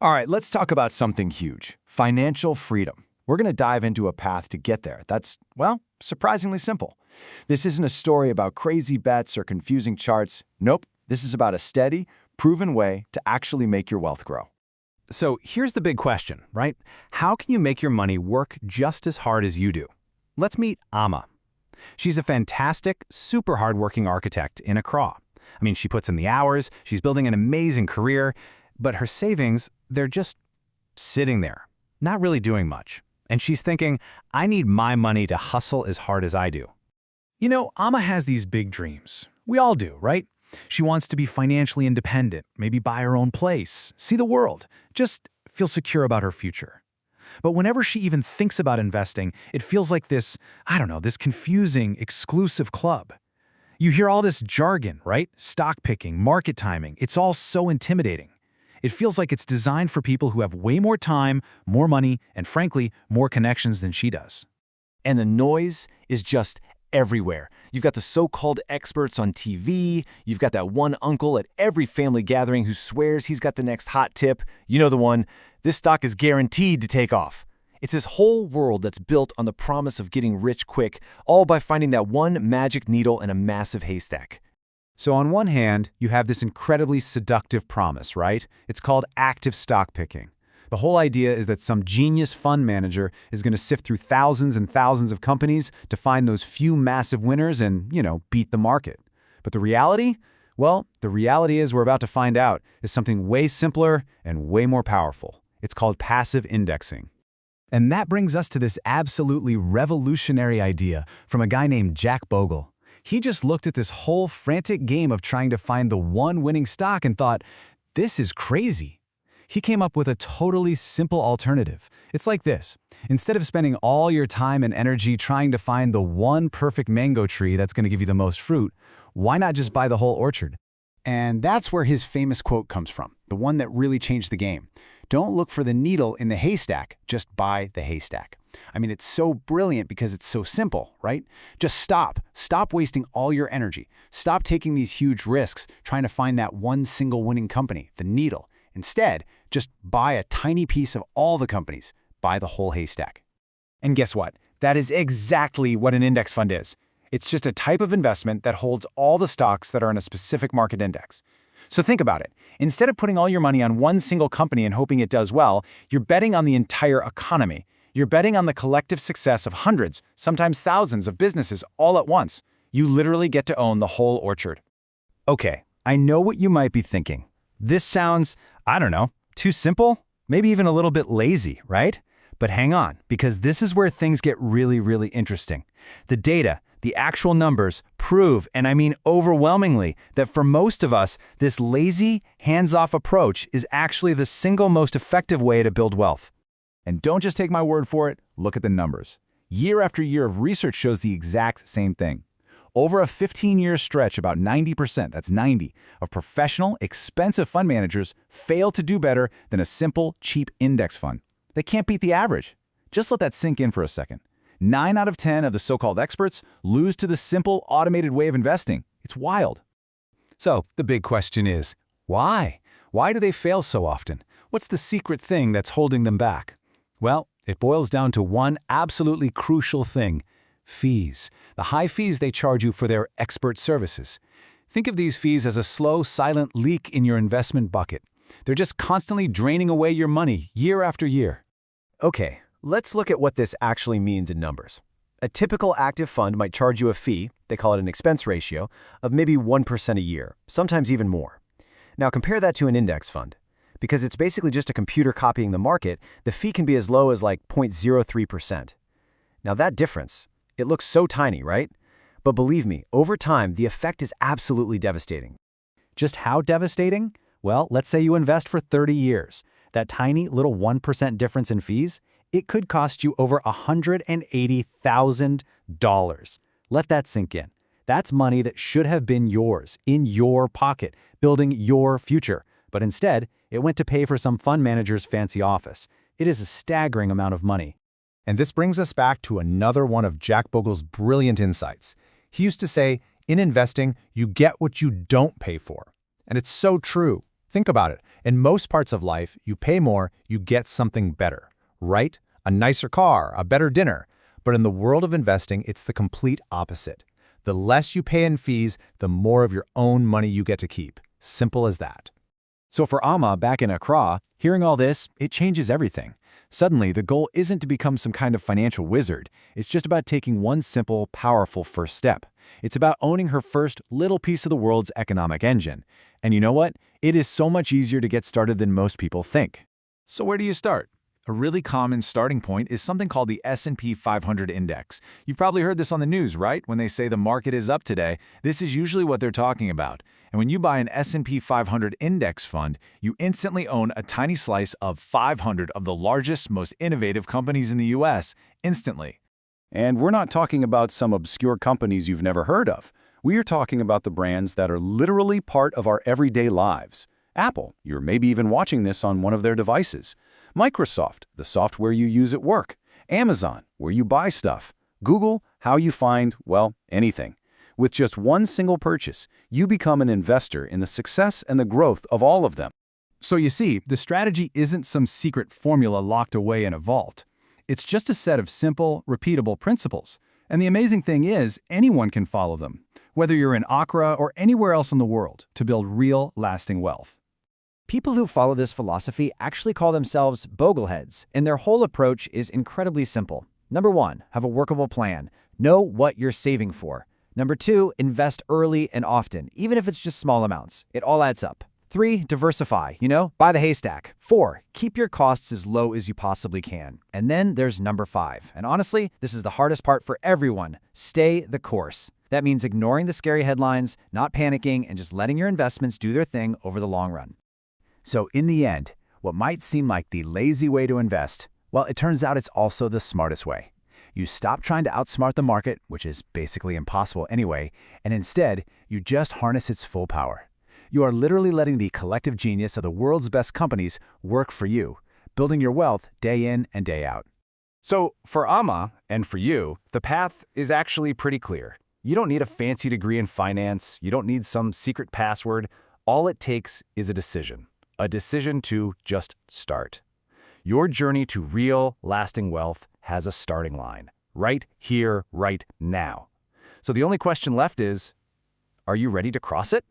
All right, let's talk about something huge, financial freedom. We're going to dive into a path to get there that's, well, surprisingly simple. This isn't a story about crazy bets or confusing charts. Nope, this is about a steady, proven way to actually make your wealth grow. So here's the big question, right? How can you make your money work just as hard as you do? Let's meet Amma. She's a fantastic, super hardworking architect in Accra. I mean, she puts in the hours, she's building an amazing career, but her savings, they're just sitting there, not really doing much. And she's thinking, I need my money to hustle as hard as I do. You know, Amma has these big dreams. We all do, right? She wants to be financially independent, maybe buy her own place, see the world, just feel secure about her future. But whenever she even thinks about investing, it feels like this, this confusing, exclusive club. You hear all this jargon, right? Stock picking, market timing, it's all so intimidating. It feels like it's designed for people who have way more time, more money, and frankly, more connections than she does. And the noise is just everywhere. You've got the so-called experts on TV, you've got that one uncle at every family gathering who swears he's got the next hot tip. You know the one, this stock is guaranteed to take off. It's this whole world that's built on the promise of getting rich quick, all by finding that one magic needle in a massive haystack. So on one hand, you have this incredibly seductive promise, right? It's called active stock picking. The whole idea is that some genius fund manager is going to sift through thousands and thousands of companies to find those few massive winners and, beat the market. But the reality? Well, the reality is we're about to find out is something way simpler and way more powerful. It's called passive indexing. And that brings us to this absolutely revolutionary idea from a guy named Jack Bogle. He just looked at this whole frantic game of trying to find the one winning stock and thought, this is crazy. He came up with a totally simple alternative. It's like this. Instead of spending all your time and energy trying to find the one perfect mango tree that's going to give you the most fruit, why not just buy the whole orchard? And that's where his famous quote comes from, the one that really changed the game. Don't look for the needle in the haystack, just buy the haystack. I mean, it's so brilliant because it's so simple, right? Just stop. Stop wasting all your energy. Stop taking these huge risks trying to find that one single winning company, the needle. Instead, just buy a tiny piece of all the companies. Buy the whole haystack. And guess what? That is exactly what an index fund is. It's just a type of investment that holds all the stocks that are in a specific market index. So think about it. Instead of putting all your money on one single company and hoping it does well, you're betting on the entire economy. You're betting on the collective success of hundreds, sometimes thousands of businesses all at once. You literally get to own the whole orchard. Okay, I know what you might be thinking. This sounds, too simple? Maybe even a little bit lazy, right? But hang on, because this is where things get really, really interesting. The data, the actual numbers, prove, and I mean overwhelmingly, that for most of us, this lazy, hands-off approach is actually the single most effective way to build wealth. And don't just take my word for it, look at the numbers. Year after year of research shows the exact same thing. Over a 15-year stretch, about 90%, that's 90, of professional, expensive fund managers fail to do better than a simple, cheap index fund. They can't beat the average. Just let that sink in for a second. 9 out of 10 of the so-called experts lose to the simple, automated way of investing. It's wild. So the big question is, why? Why do they fail so often? What's the secret thing that's holding them back? Well, it boils down to one absolutely crucial thing: fees. The high fees they charge you for their expert services. Think of these fees as a slow, silent leak in your investment bucket. They're just constantly draining away your money year after year. Okay, let's look at what this actually means in numbers. A typical active fund might charge you a fee, they call it an expense ratio, of maybe 1% a year, sometimes even more. Now compare that to an index fund. Because it's basically just a computer copying the market, the fee can be as low as like 0.03%. Now that difference, it looks so tiny, right? But believe me, over time, the effect is absolutely devastating. Just how devastating? Well, let's say you invest for 30 years. That tiny little 1% difference in fees, it could cost you over $180,000. Let that sink in. That's money that should have been yours, in your pocket, building your future. But instead, it went to pay for some fund manager's fancy office. It is a staggering amount of money. And this brings us back to another one of Jack Bogle's brilliant insights. He used to say, in investing, you get what you don't pay for. And it's so true. Think about it. In most parts of life, you pay more, you get something better, right? A nicer car, a better dinner. But in the world of investing, it's the complete opposite. The less you pay in fees, the more of your own money you get to keep. Simple as that. So for Amma back in Accra, hearing all this, it changes everything. Suddenly, the goal isn't to become some kind of financial wizard. It's just about taking one simple, powerful first step. It's about owning her first little piece of the world's economic engine. And you know what? It is so much easier to get started than most people think. So where do you start? A really common starting point is something called the S&P 500 index. You've probably heard this on the news, right? When they say the market is up today, this is usually what they're talking about. And when you buy an S&P 500 index fund, you instantly own a tiny slice of 500 of the largest, most innovative companies in the US, instantly. And we're not talking about some obscure companies you've never heard of. We are talking about the brands that are literally part of our everyday lives. Apple, you're maybe even watching this on one of their devices. Microsoft, the software you use at work. Amazon, where you buy stuff. Google, how you find, well, anything. With just one single purchase, you become an investor in the success and the growth of all of them. So you see, the strategy isn't some secret formula locked away in a vault. It's just a set of simple, repeatable principles. And the amazing thing is, anyone can follow them, whether you're in Accra or anywhere else in the world, to build real, lasting wealth. People who follow this philosophy actually call themselves bogleheads, and their whole approach is incredibly simple. Number 1, have a workable plan. Know what you're saving for. Number 2, invest early and often, even if it's just small amounts. It all adds up. 3, diversify, buy the haystack. 4, keep your costs as low as you possibly can. And then there's number 5. And honestly, this is the hardest part for everyone. Stay the course. That means ignoring the scary headlines, not panicking, and just letting your investments do their thing over the long run. So in the end, what might seem like the lazy way to invest, well, it turns out it's also the smartest way. You stop trying to outsmart the market, which is basically impossible anyway, and instead, you just harness its full power. You are literally letting the collective genius of the world's best companies work for you, building your wealth day in and day out. So for Amma, and for you, the path is actually pretty clear. You don't need a fancy degree in finance, you don't need some secret password. All it takes is a decision. A decision to just start. Your journey to real, lasting wealth has a starting line. Right here, right now. So the only question left is, are you ready to cross it?